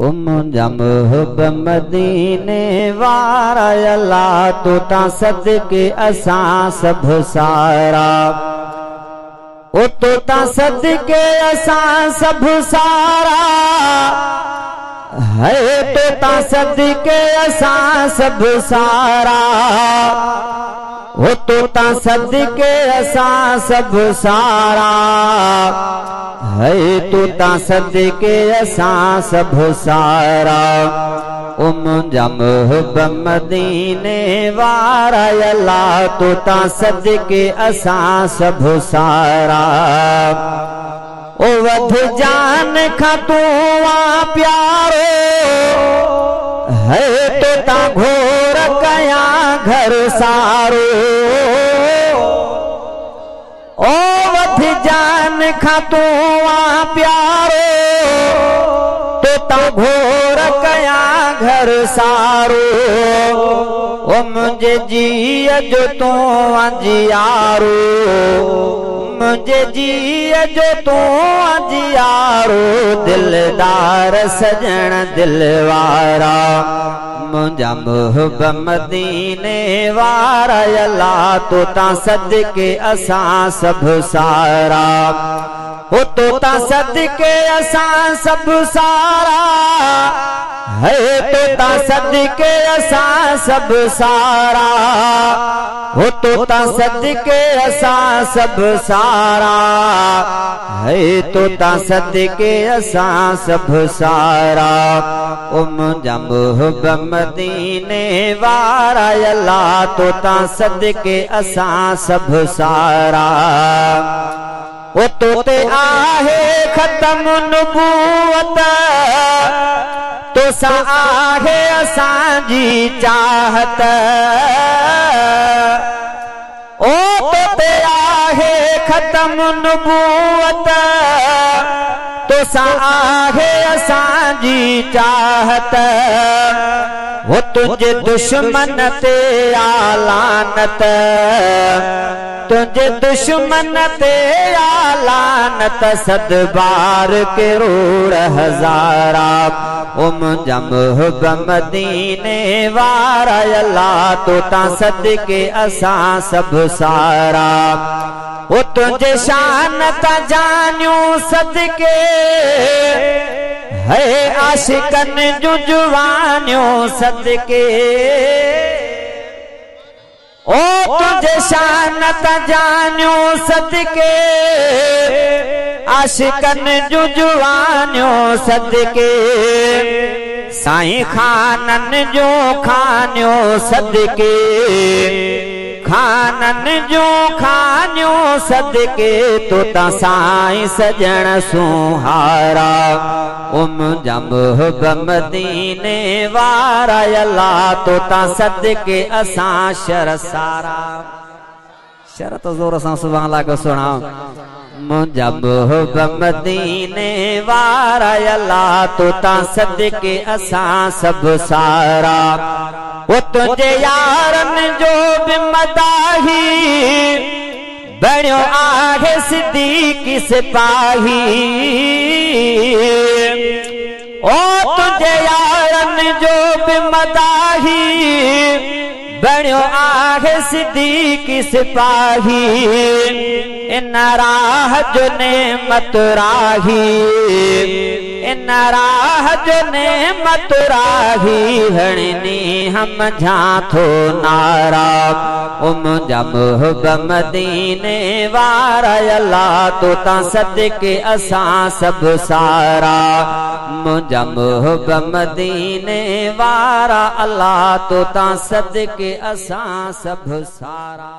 मुंहिंजा मुहिब मदीने वारा अल्लाह तो ता सदके असां सभु सारा ओ तो ता सदके असां सभु सारा है तो ता सदके असां सभु सारा ओ तो ता सदके असां सभु सारा है तो ता सदके असां सभु सारा ओ मुंहिंजा मुहिब मदीने वारा अल्लाह तो ता सदके असां सभु सारा ओ वध जान खां तू आ प्यारो है तो ता घोर कया घर सारो ओ वध जान खां तू आ प्यारो तो ता घोर कया घर सारो ओ मुझे जीअ जो तू अंजियारो मुझे जीअ जो तू अंजियारो दिलदार सजण दिलवारा मुंहिंजा मुहिब मदीने वारा अल्लाह तो ता सदके असां सभु सारा ओ तो ता सदके असां सभु सारा है तो ता सदके असां सभु सारा हो तो ता सदके असां सभु सारा है तो ता सदके असां सभु सारा ओ मुंहिंजा मुहिब मदीने वारा अल्लाह तो ता सदके असां सभु सारा ओ तो ते आहे ख़त्म नबूवत तो सा आहे असांजी चाहत ओ तो ते आहे ख़त्म नबूवत तो सा आहे असांजी चाहत वो तुझे दुश्मन ते आलानत तुझे दुश्मन ते आलानत सदबार करोड़ हजारा ओ मुंहिंजा मुहिब मदीने वारा अल्लाह तो ता सदके असां सभु सारा ओ तुझे शान ता जानियूं सदके है आशिकन जूं जुवानियूं सदके ओ तुझे शान ता जानियूं सदके आशिकन जूं जुवानियूं सदके साईं खानन जो खानियो सदके खानन जो खानियो सदके तो ता साईं सजण सुहारा ओ मुंहिंजा मुहिब मदीने वारा अल्लाह तो ता सदके असां शर सारा शर तो जोर सां सुभान अल्लाह को सुणाओ मुंहिंजा मुहिब मदीने वारा अल्लाह तो ता सदके असां सभु सारा ओ तुझे यारन जो बि मदाही बणियो आहे सिद्दीक़ सिपाही ओ तुझे यारन जो बि मदाही बणियो आहे सिद्दीक़ सिपाही इन राह जो नेमत राही इन राह जो नेमत राही हणनी हम झाथो नारा ओ मुंहिंजा मुहिब मदीने वारा अल्लाह तो ता सदके असां सभु सारा मुंहिंजा मुहिब मदीने वारा अल्लाह तो ता सदके असां सभु सारा।